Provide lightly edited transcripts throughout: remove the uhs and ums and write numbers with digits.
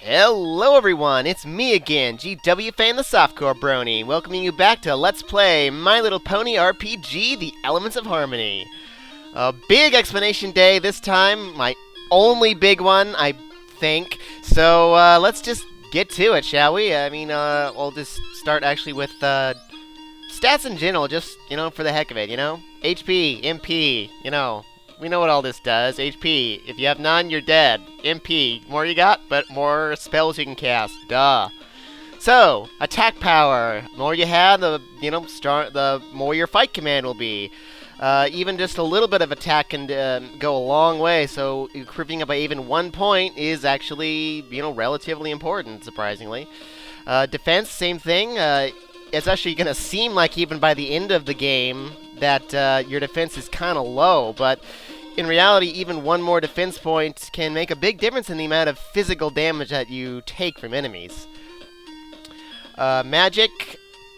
Hello everyone, it's me again, GW Fan the Softcore Brony, welcoming you back to Let's Play My Little Pony RPG, The Elements of Harmony. A big explanation day this time, my only big one, I think. So, let's just get to it, shall we? We'll just start actually with, stats in general, just, for the heck of it, HP, MP, we know what all this does. HP, if you have none, you're dead. MP, more you got, but more spells you can cast. Duh. So, attack power. More you have, the more your fight command will be. Even just a little bit of attack can go a long way, so improving it by even 1 point is actually, relatively important, surprisingly. Defense, same thing. It's actually going to seem like even by the end of the game that your defense is kind of low, but in reality, even one more defense point can make a big difference in the amount of physical damage that you take from enemies. Magic,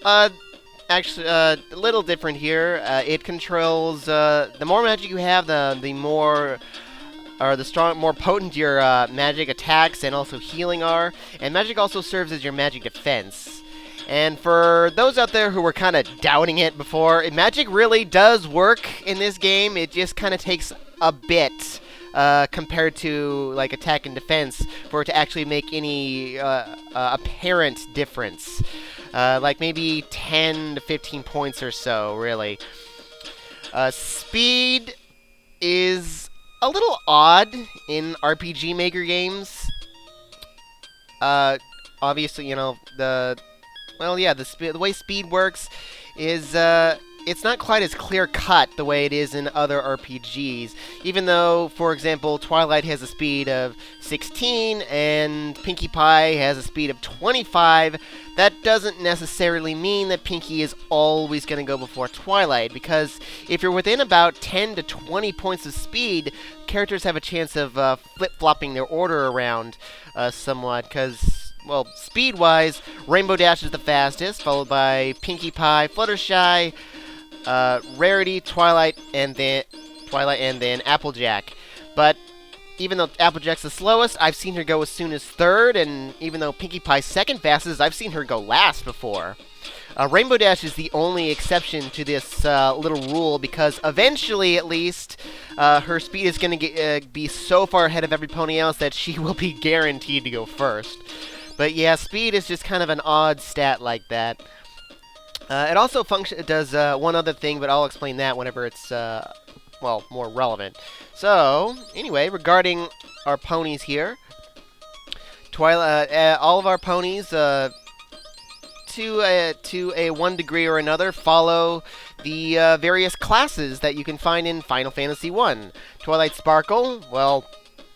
actually, a little different here. It controls, the more magic you have, the more, or the more potent your magic attacks and also healing are. And magic also serves as your magic defense. And for those out there who were kind of doubting it before, magic really does work in this game. It just kind of takes a bit compared to like attack and defense for it to actually make any apparent difference. Like maybe 10 to 15 points or so, really. Speed is a little odd in RPG Maker games. Obviously, the way speed works is, it's not quite as clear-cut the way it is in other RPGs. Even though, for example, Twilight has a speed of 16 and Pinkie Pie has a speed of 25, that doesn't necessarily mean that Pinkie is always going to go before Twilight, because if you're within about 10 to 20 points of speed, characters have a chance of flip-flopping their order around somewhat, because well, speed-wise, Rainbow Dash is the fastest, followed by Pinkie Pie, Fluttershy, Rarity, Twilight, and then Applejack. But even though Applejack's the slowest, I've seen her go as soon as third, and even though Pinkie Pie's second fastest, I've seen her go last before. Rainbow Dash is the only exception to this little rule, because eventually, at least, her speed is going to be so far ahead of every pony else that she will be guaranteed to go first. But yeah, speed is just kind of an odd stat like that. It also does one other thing, but I'll explain that whenever it's, more relevant. So, anyway, regarding our ponies here, all of our ponies, to a one degree or another, follow the various classes that you can find in Final Fantasy I. Twilight Sparkle, well,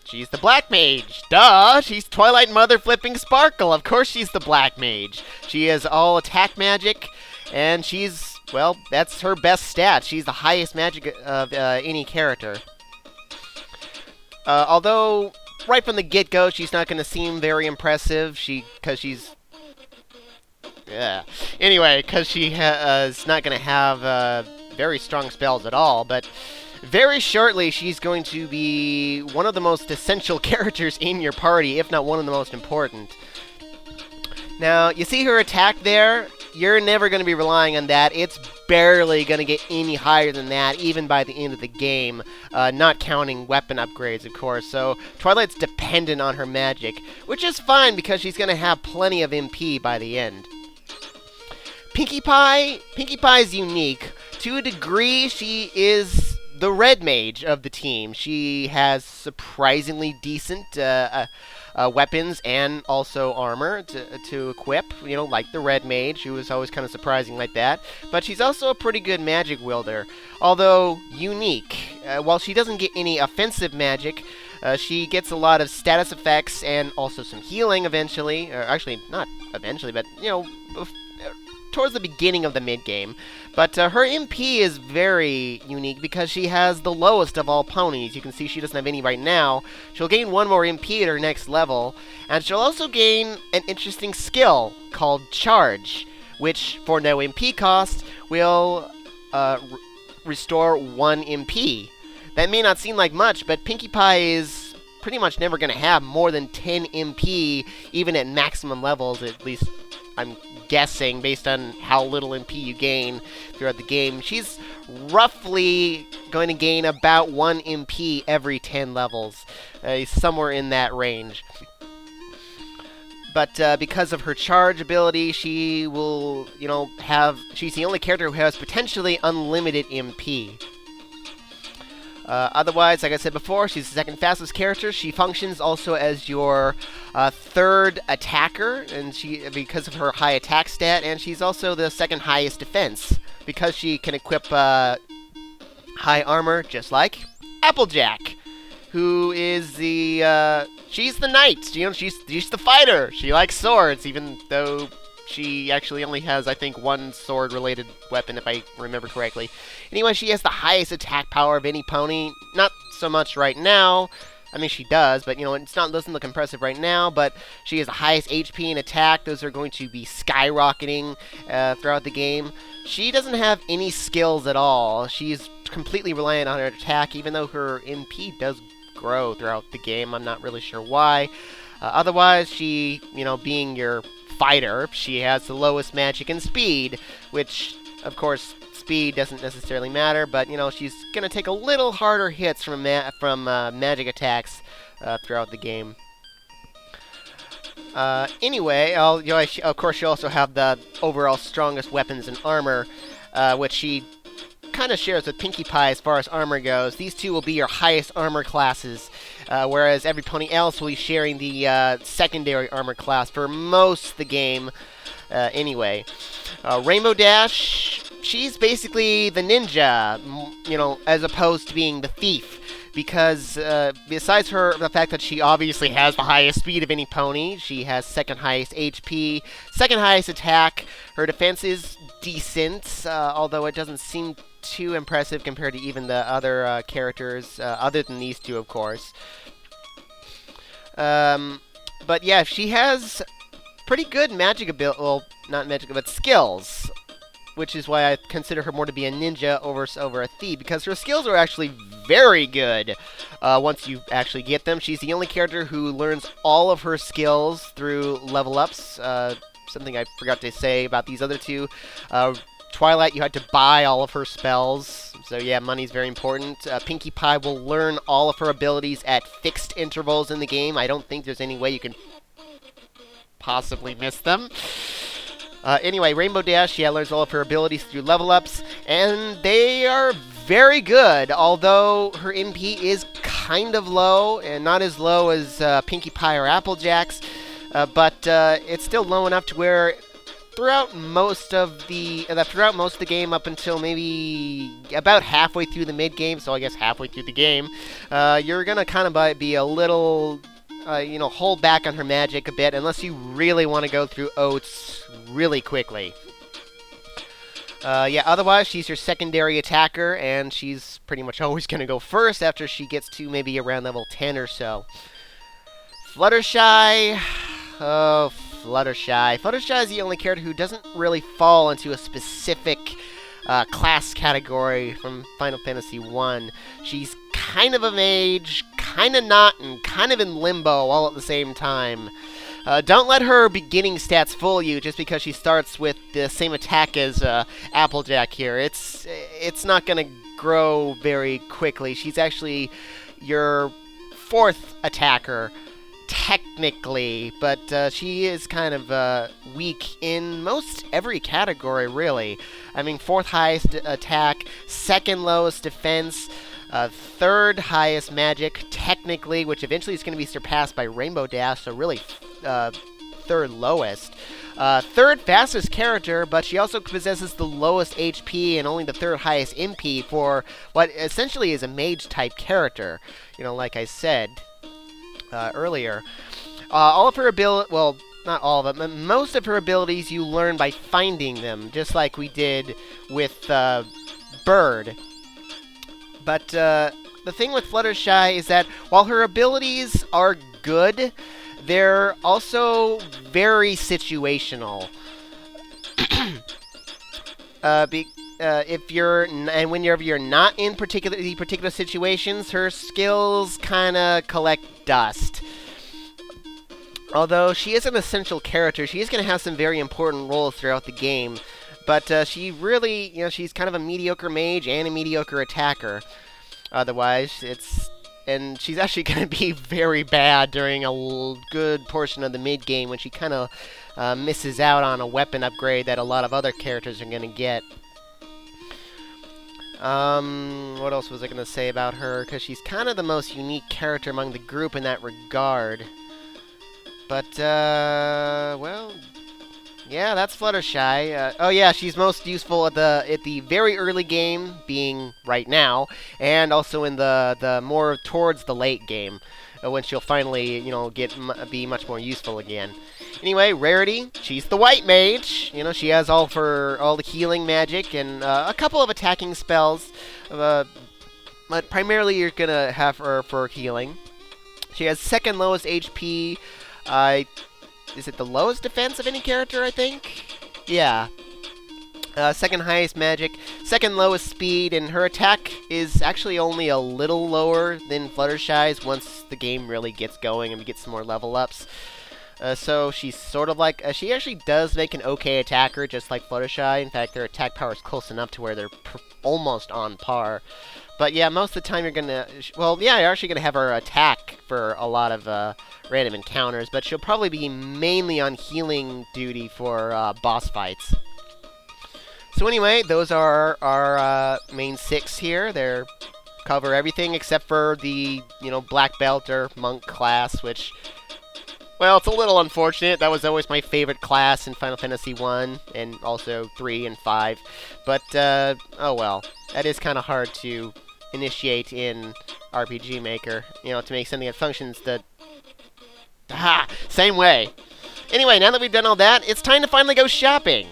she's the Black Mage. Duh! She's Twilight Mother Flipping Sparkle. Of course she's the Black Mage. She has all attack magic, and she's, well, that's her best stat. She's the highest magic of any character. Although, right from the get-go, she's not going to seem very impressive, because she's... Yeah. Anyway, because she is not going to have very strong spells at all, but very shortly, she's going to be one of the most essential characters in your party, if not one of the most important. Now, you see her attack there? You're never going to be relying on that. It's barely going to get any higher than that, even by the end of the game, not counting weapon upgrades, of course. So, Twilight's dependent on her magic, which is fine because she's going to have plenty of MP by the end. Pinkie Pie is unique. To a degree, she is the red mage of the team. She has surprisingly decent weapons and also armor to equip, like the red mage, who was always kind of surprising like that. But she's also a pretty good magic wielder, although unique. While she doesn't get any offensive magic, she gets a lot of status effects and also some healing eventually. Or actually, not eventually, but, towards the beginning of the mid-game. But her MP is very unique because she has the lowest of all ponies. You can see she doesn't have any right now. She'll gain one more MP at her next level, and she'll also gain an interesting skill called Charge, which, for no MP cost, will restore 1 MP. That may not seem like much, but Pinkie Pie is pretty much never going to have more than 10 MP, even at maximum levels, at least I'm guessing, based on how little MP you gain throughout the game. She's roughly going to gain about 1 MP every 10 levels, somewhere in that range. But because of her charge ability, she will, she's the only character who has potentially unlimited MP. Otherwise, like I said before, she's the second fastest character. She functions also as your third attacker, and because of her high attack stat, and she's also the second highest defense because she can equip high armor, just like Applejack, who is she's the knight. She's the fighter. She likes swords, even though she actually only has, I think, one sword-related weapon, if I remember correctly. Anyway, she has the highest attack power of any pony. Not so much right now. I mean, she does, but, doesn't look impressive right now. But she has the highest HP and attack. Those are going to be skyrocketing throughout the game. She doesn't have any skills at all. She's completely reliant on her attack, even though her MP does grow throughout the game. I'm not really sure why. Otherwise, she, being your fighter, she has the lowest magic and speed, which, of course, speed doesn't necessarily matter, but, she's going to take a little harder hits from magic attacks throughout the game. Anyway, of course, she also have the overall strongest weapons and armor, which she kind of shares with Pinkie Pie as far as armor goes. These two will be your highest armor classes, whereas every pony else will be sharing the secondary armor class for most of the game anyway. Rainbow Dash, she's basically the ninja, as opposed to being the thief. Because besides the fact that she obviously has the highest speed of any pony, she has second highest HP, second highest attack. Her defense is decent, although it doesn't seem too impressive compared to even the other characters, other than these two, of course. But yeah, she has pretty good magic ability, well, not magic, but skills, which is why I consider her more to be a ninja over a thief, because her skills are actually very good once you actually get them. She's the only character who learns all of her skills through level ups, something I forgot to say about these other two. Twilight, you had to buy all of her spells, so yeah, money's very important. Pinkie Pie will learn all of her abilities at fixed intervals in the game. I don't think there's any way you can possibly miss them. Anyway, Rainbow Dash, learns all of her abilities through level ups, and they are very good, although her MP is kind of low, and not as low as Pinkie Pie or Applejack's, but it's still low enough to where throughout most of the game, up until maybe about halfway through the mid game, so I guess halfway through the game, you're gonna kind of be a little, hold back on her magic a bit, unless you really want to go through Oats really quickly. Otherwise, she's your secondary attacker, and she's pretty much always going to go first after she gets to maybe around level 10 or so. Fluttershy. Oh, Fluttershy. Fluttershy is the only character who doesn't really fall into a specific class category from Final Fantasy I. She's kind of a mage, kind of not, and kind of in limbo all at the same time. Don't let her beginning stats fool you just because she starts with the same attack as Applejack here. It's not going to grow very quickly. She's actually your fourth attacker, technically, but she is kind of weak in most every category, really. I mean, fourth highest attack, second lowest defense, third highest magic, technically, which eventually is going to be surpassed by Rainbow Dash, so really third lowest. Third fastest character, but she also possesses the lowest HP and only the third highest MP for what essentially is a mage-type character, like I said earlier. All of her ability, well, not all of them, most of her abilities you learn by finding them, just like we did with Bird. But the thing with Fluttershy is that while her abilities are good, they're also very situational. whenever you're not in particular situations, her skills kind of collect dust. Although she is an essential character, she is going to have some very important roles throughout the game. But she really, she's kind of a mediocre mage and a mediocre attacker. Otherwise, and she's actually going to be very bad during a good portion of the mid-game when she kind of misses out on a weapon upgrade that a lot of other characters are going to get. What else was I going to say about her? Because she's kind of the most unique character among the group in that regard. But, well, yeah, that's Fluttershy. Oh yeah, she's most useful at the very early game, being right now, and also in the more towards the late game, when she'll finally, be much more useful again. Anyway, Rarity, she's the white mage. She has all the healing magic and a couple of attacking spells, but primarily you're gonna have her for healing. She has second lowest HP. Is it the lowest defense of any character, I think? Yeah. Second highest magic, second lowest speed, and her attack is actually only a little lower than Fluttershy's once the game really gets going and we get some more level ups. So she's sort of like, she actually does make an okay attacker, just like Fluttershy. In fact, their attack power is close enough to where they're almost on par. But yeah, most of the time you're gonna, well, yeah, you're actually gonna have her attack for a lot of random encounters, but she'll probably be mainly on healing duty for boss fights. So anyway, those are our main 6 here. They cover everything except for the, black belt or monk class, which, well, it's a little unfortunate. That was always my favorite class in Final Fantasy 1, and also 3 and 5. But, oh well. That is kind of hard to initiate in RPG Maker, to make something that functions same way. Anyway, now that we've done all that, it's time to finally go shopping.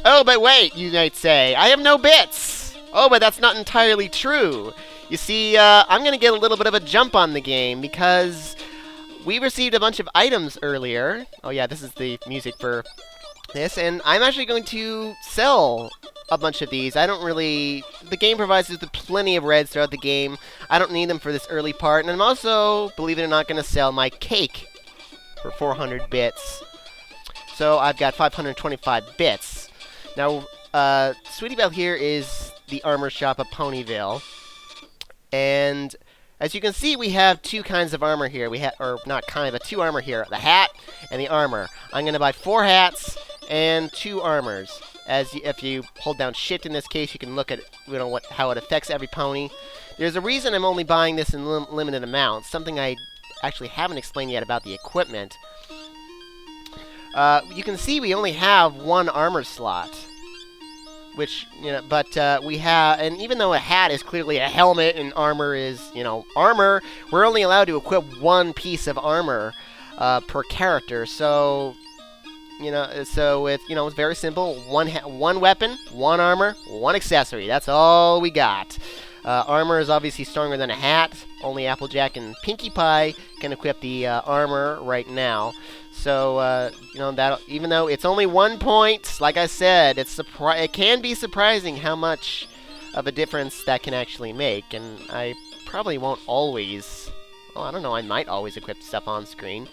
Oh, but wait, you might say, I have no bits. Oh, but that's not entirely true. You see, I'm going to get a little bit of a jump on the game because we received a bunch of items earlier. Oh yeah, this is the music for this, and I'm actually going to sell a bunch of these. The game provides us with plenty of reds throughout the game. I don't need them for this early part, and I'm also, believe it or not, going to sell my cake for 400 bits. So I've got 525 bits. Now, Sweetie Belle here is the armor shop of Ponyville, and as you can see, we have 2 kinds of armor here. Or not kind, but 2 armor here: the hat and the armor. I'm going to buy 4 hats and 2 armors. If you hold down Shift in this case, you can look at how it affects every pony. There's a reason I'm only buying this in limited amounts. Something I actually haven't explained yet about the equipment. You can see we only have 1 armor slot, which but we have, and even though a hat is clearly a helmet and armor is armor, we're only allowed to equip 1 piece of armor per character. So it's very simple. One weapon, 1 armor, 1 accessory. That's all we got. Armor is obviously stronger than a hat. Only Applejack and Pinkie Pie can equip the armor right now. So that even though it's only 1 point, like I said, it can be surprising how much of a difference that can actually make. And I probably won't always. Well, I don't know. I might always equip stuff on screen.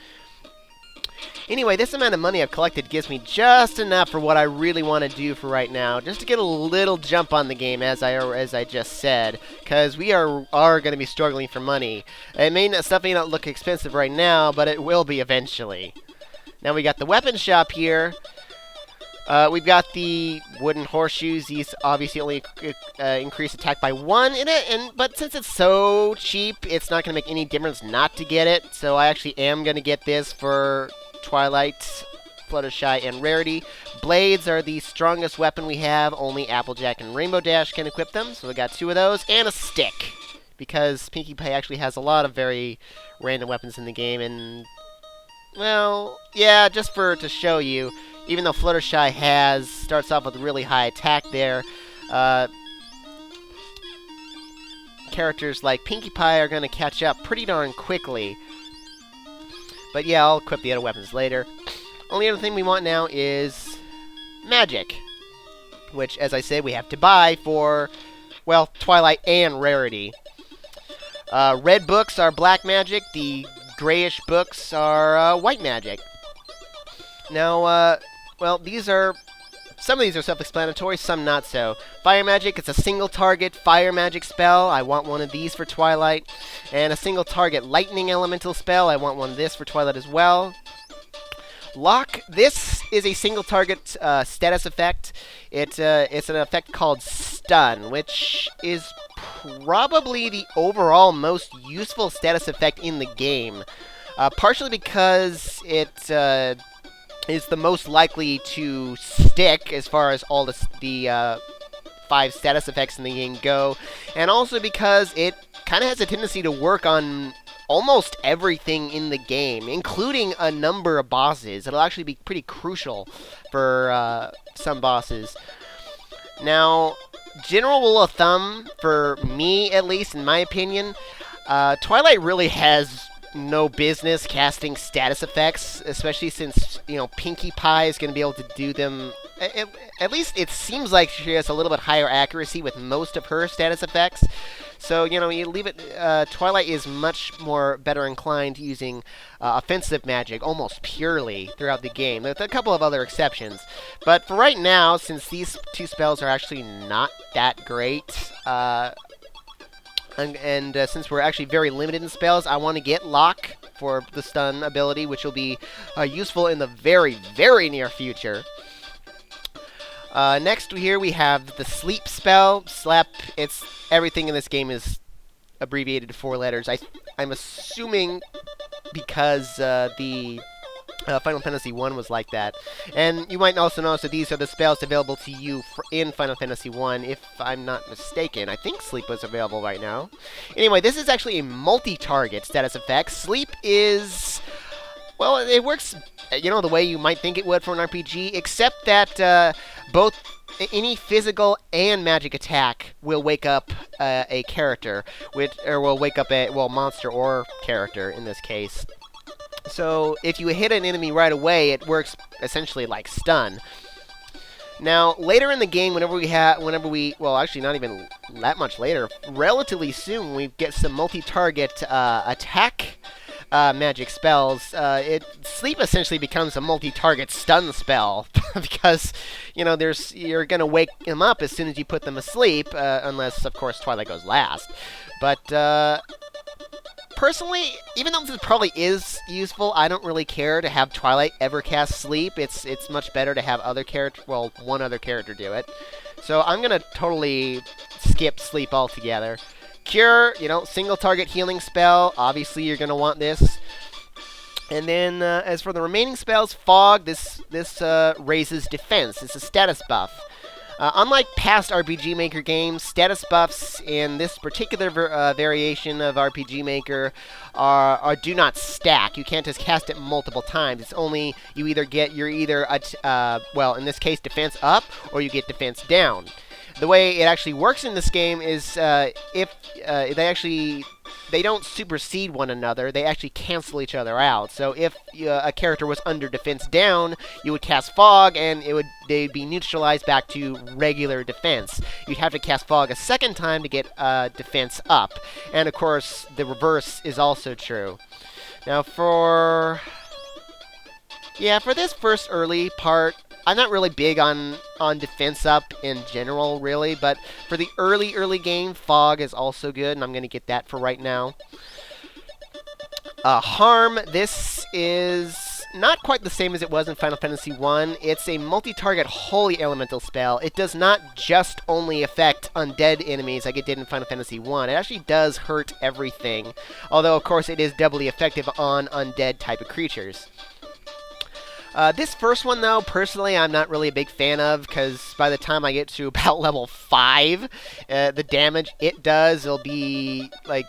Anyway, this amount of money I've collected gives me just enough for what I really want to do for right now, just to get a little jump on the game, as I just said, because we are going to be struggling for money. Stuff may not look expensive right now, but it will be eventually. Now we got the weapon shop here. We've got the wooden horseshoes. These obviously only increase attack by 1 in it, but since it's so cheap, it's not going to make any difference not to get it. So I actually am going to get this for Twilight, Fluttershy, and Rarity. Blades are the strongest weapon we have. Only Applejack and Rainbow Dash can equip them, so we got 2 of those, and a stick, because Pinkie Pie actually has a lot of very random weapons in the game, and, well, yeah, just to show you, even though Fluttershy starts off with a really high attack there, characters like Pinkie Pie are going to catch up pretty darn quickly. But yeah, I'll equip the other weapons later. Only other thing we want now is magic. which, as I said, we have to buy for, well, Twilight and Rarity. Red books are black magic. The grayish books are white magic. Now, well, some of these are self-explanatory, some not so. Fire magic, it's a single target fire magic spell. I want one of these for Twilight. And a single target lightning elemental spell. I want one of this for Twilight as well. Lock, this is a single target status effect. It's an effect called Stun, which is probably the overall most useful status effect in the game. Partially because it is the most likely to stick as far as all the 5 status effects in the game go, and also because it kind of has a tendency to work on almost everything in the game, including a number of bosses. It'll actually be pretty crucial for some bosses. Now, general rule of thumb, for me at least, in my opinion, Twilight really has no business casting status effects, especially since, you know, Pinkie Pie is going to be able to do them. At least it seems like she has a little bit higher accuracy with most of her status effects. So, you know, you leave it. Twilight is much more better inclined to using offensive magic almost purely throughout the game. There's a couple of other exceptions. But for right now, since these 2 spells are actually not that great, and since we're actually very limited in spells, I want to get Lock for the stun ability, which will be useful in the very, very near future. Next here we have the Sleep spell. Slap, it's everything in this game is abbreviated to 4 letters. I'm assuming because the Final Fantasy 1 was like that. And you might also notice that these are the spells available to you in Final Fantasy 1, if I'm not mistaken. I think Sleep was available right now. Anyway, this is actually a multi-target status effect. Sleep is, well, it works, you know, the way you might think it would for an RPG, except that both any physical and magic attack will wake up a character, or will wake up a, well, monster or character in this case. So if you hit an enemy right away, it works essentially like stun. Now, later in the game, whenever we, well, actually not even that much later, relatively soon, we get some multi-target attack magic spells. Sleep essentially becomes a multi-target stun spell because, you know, you're gonna wake them up as soon as you put them asleep, unless, of course, Twilight goes last. But personally, even though this probably is useful, I don't really care to have Twilight ever cast Sleep. It's much better to have one other character do it. So I'm gonna totally skip Sleep altogether. Cure, you know, single target healing spell. Obviously, you're gonna want this. And then, as for the remaining spells, Fog. This raises defense. It's a status buff. Unlike past RPG Maker games, status buffs in this particular variation of RPG Maker do not stack. You can't just cast it multiple times. It's only you're either well, in this case, defense up, or you get defense down. The way it actually works in this game is if they don't supersede one another, they actually cancel each other out. So if a character was under defense down, you would cast Fog, and they'd be neutralized back to regular defense. You'd have to cast Fog a second time to get defense up. And of course, the reverse is also true. Now for this first early part, I'm not really big on defense up in general, really, but for the early game, Fog is also good, and I'm going to get that for right now. Harm, this is not quite the same as it was in Final Fantasy 1. It's a multi-target holy elemental spell. It does not just only affect undead enemies like it did in Final Fantasy 1. It actually does hurt everything, although, of course, it is doubly effective on undead type of creatures. This first one, though, personally, I'm not really a big fan of, because by the time I get to about level 5, the damage it does will be, like,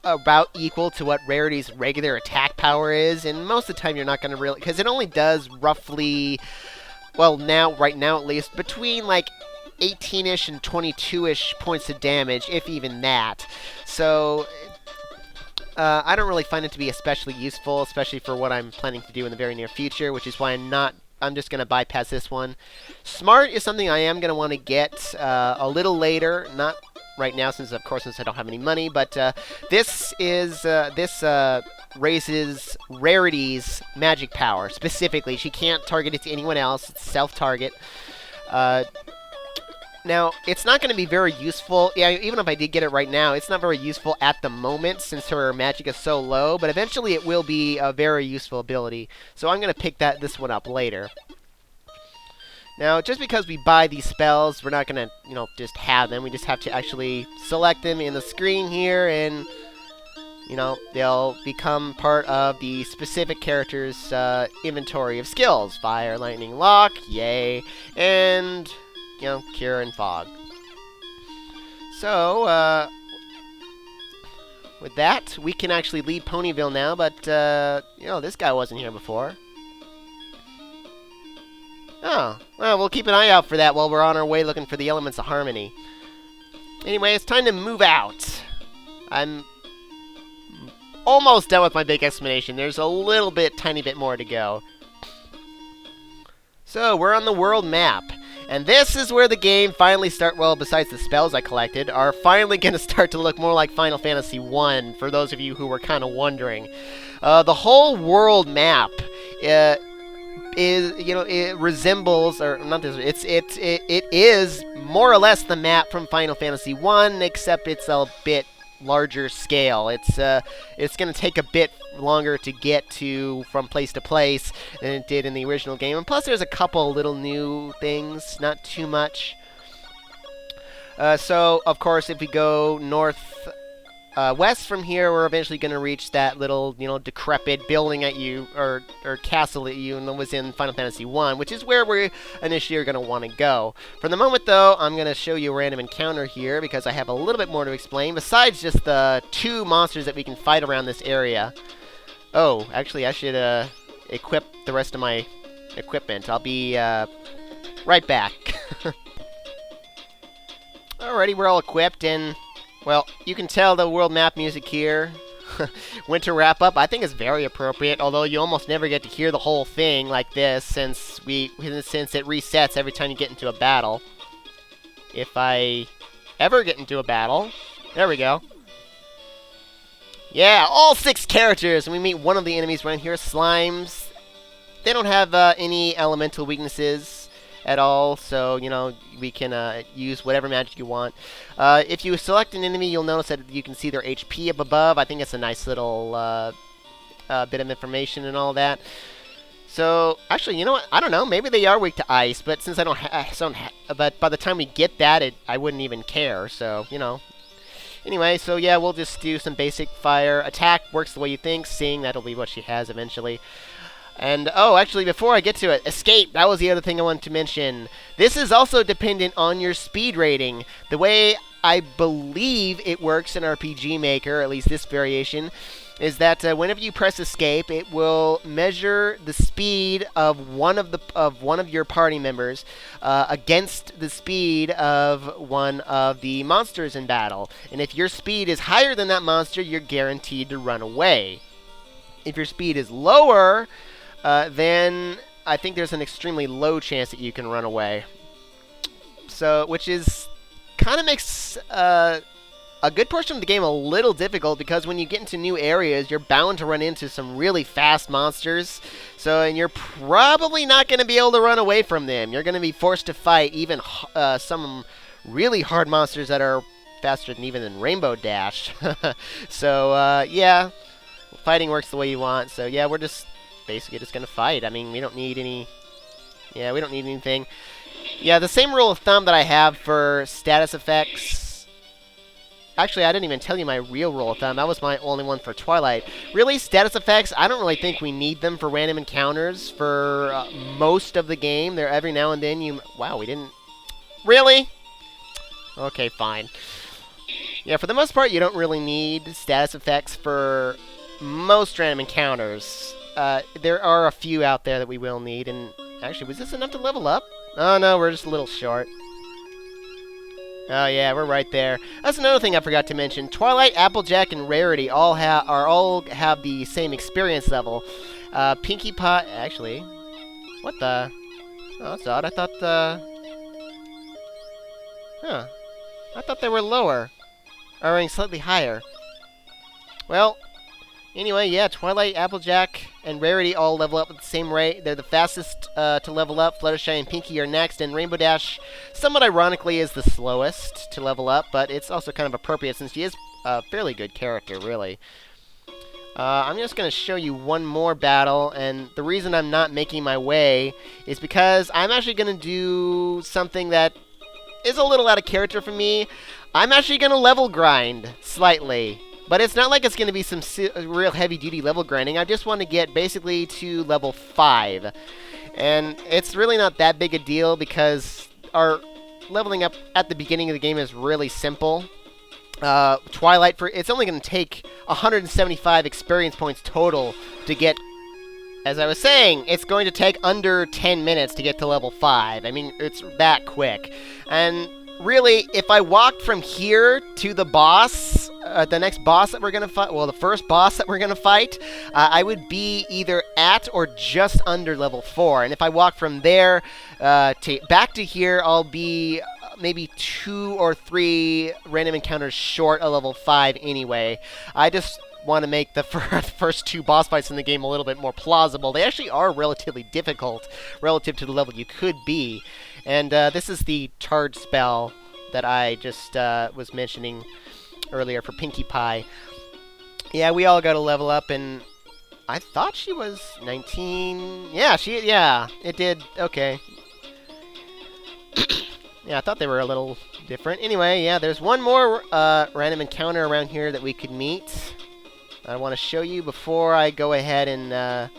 about equal to what Rarity's regular attack power is, and most of the time you're not going to really, because it only does roughly, well, right now at least, between, like, 18-ish and 22-ish points of damage, if even that. So I don't really find it to be especially useful, especially for what I'm planning to do in the very near future, which is why I'm not I'm just going to bypass this one. Smart is something I am going to want to get a little later, not right now since I don't have any money, but this raises Rarity's magic power. Specifically, she can't target it to anyone else. It's self-target. Now, it's not going to be very useful. Yeah, even if I did get it right now, it's not very useful at the moment since her magic is so low, but eventually it will be a very useful ability. So I'm going to pick this one up later. Now, just because we buy these spells, we're not going to, just have them. We just have to actually select them in the screen here, and, they'll become part of the specific character's inventory of skills. Fire, Lightning, Lock, yay, and... Cure and Fog. So, with that, we can actually leave Ponyville now, but, this guy wasn't here before. Oh, well, we'll keep an eye out for that while we're on our way looking for the Elements of Harmony. Anyway, it's time to move out. I'm almost done with my big explanation. There's a tiny bit more to go. So, we're on the world map. And this is where the game finally besides the spells I collected, are finally going to start to look more like Final Fantasy I, for those of you who were kind of wondering. The whole world map it resembles, or not this, it is more or less the map from Final Fantasy I, except it's a bit larger scale. It's going to take a bit longer to get to from place to place than it did in the original game. And plus there's a couple little new things, not too much. So, of course, if we go west from here, we're eventually going to reach that little, decrepit building at you, or castle at you, and that was in Final Fantasy I, which is where we initially are going to want to go. For the moment, though, I'm going to show you a random encounter here, because I have a little bit more to explain, besides just the 2 monsters that we can fight around this area. Oh, actually, I should equip the rest of my equipment. I'll be right back. Alrighty, we're all equipped, and... well, you can tell the world map music here. Winter wrap-up, I think is very appropriate, although you almost never get to hear the whole thing like this, since it resets every time you get into a battle. If I ever get into a battle. There we go. Yeah, all 6 characters, and we meet one of the enemies right here, Slimes. They don't have any elemental weaknesses at all, so, we can use whatever magic you want. If you select an enemy, you'll notice that you can see their HP up above. I think it's a nice little bit of information and all that. So, actually, you know what? I don't know. Maybe they are weak to ice, but since but by the time we get that, I wouldn't even care, so, Anyway, so yeah, we'll just do some basic fire. Attack works the way you think, seeing that'll be what she has eventually. And, oh, actually, before I get to it, escape, that was the other thing I wanted to mention. This is also dependent on your speed rating. The way I believe it works in RPG Maker, at least this variation, is that whenever you press escape, it will measure the speed of one of your party members against the speed of one of the monsters in battle. And if your speed is higher than that monster, you're guaranteed to run away. If your speed is lower, then I think there's an extremely low chance that you can run away. So, which is kind of makes a good portion of the game a little difficult, because when you get into new areas, you're bound to run into some really fast monsters. So, and you're probably not going to be able to run away from them. You're going to be forced to fight even some really hard monsters that are faster than even Rainbow Dash. So, yeah, fighting works the way you want. So, yeah, we're just basically just going to fight. I mean, we don't need any... yeah, we don't need anything. Yeah, the same rule of thumb that I have for status effects... Actually, I didn't even tell you my real rule of thumb. That was my only one for Twilight. Really, status effects, I don't really think we need them for random encounters for most of the game. They're every now and then you... wow, we didn't... really? Okay, fine. Yeah, for the most part, you don't really need status effects for most random encounters. There are a few out there that we will need, and... actually, was this enough to level up? Oh, no, we're just a little short. Oh, yeah, we're right there. That's another thing I forgot to mention. Twilight, Applejack, and Rarity all have the same experience level. Pinkie Pie... actually... What the? Oh, that's odd. I thought the... Huh. I thought they were lower. Or ranking slightly higher. Well, anyway, yeah, Twilight, Applejack, and Rarity all level up at the same rate. They're the fastest to level up. Fluttershy and Pinkie are next, and Rainbow Dash, somewhat ironically, is the slowest to level up, but it's also kind of appropriate since she is a fairly good character, really. I'm just going to show you one more battle, and the reason I'm not making my way is because I'm actually going to do something that is a little out of character for me. I'm actually going to level grind slightly. But it's not like it's going to be some real heavy-duty level grinding. I just want to get basically to level 5. And it's really not that big a deal because our leveling up at the beginning of the game is really simple. Twilight, it's only going to take 175 experience points total to get... As I was saying, it's going to take under 10 minutes to get to level 5. I mean, it's that quick. And really, if I walked from here to the boss, the next boss that we're going to fight, well, the first boss that we're going to fight, I would be either at or just under level 4. And if I walk from there back to here, I'll be maybe 2 or 3 random encounters short of level 5 anyway. I just want to make the first 2 boss fights in the game a little bit more plausible. They actually are relatively difficult relative to the level you could be. And this is the charge spell that I just was mentioning earlier for Pinkie Pie. Yeah, we all got to level up, and I thought she was 19. Yeah, it did. Okay. Yeah, I thought they were a little different. Anyway, yeah, there's one more random encounter around here that we could meet. I want to show you before I go ahead and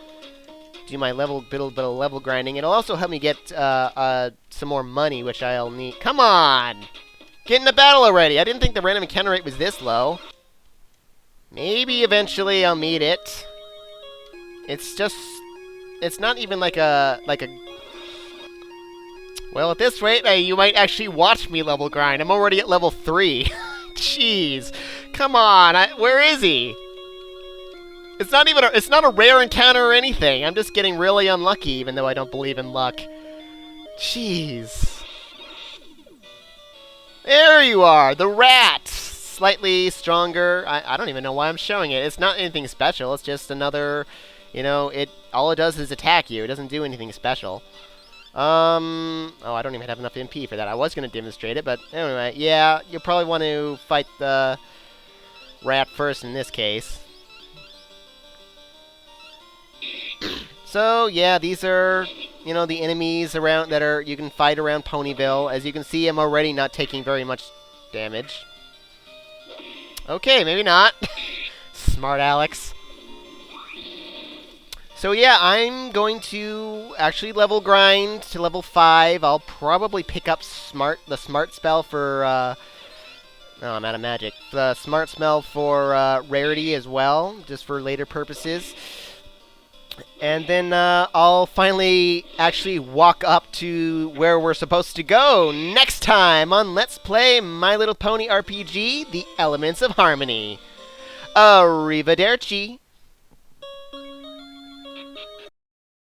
do my little bit of level grinding. It'll also help me get some more money, which I'll need. Come on! Get in the battle already! I didn't think the random encounter rate was this low. Maybe eventually I'll meet it. It's just... It's not even like a... Well, at this rate, you might actually watch me level grind. I'm already at level 3. Jeez. Come on, where is he? It's not a rare encounter or anything. I'm just getting really unlucky, even though I don't believe in luck. Jeez. There you are, the rat! Slightly stronger. I don't even know why I'm showing it. It's not anything special. It's just another, all it does is attack you. It doesn't do anything special. Oh, I don't even have enough MP for that. I was going to demonstrate it, but anyway, yeah, you'll probably want to fight the rat first in this case. So, yeah, these are, the enemies around that you can fight around Ponyville. As you can see, I'm already not taking very much damage. Okay, maybe not. Smart Alex. So, yeah, I'm going to actually level grind to level 5. I'll probably pick up the smart spell for, oh, I'm out of magic. The smart spell for Rarity as well, just for later purposes. And then I'll finally actually walk up to where we're supposed to go next time on Let's Play My Little Pony RPG, The Elements of Harmony. Arrivederci.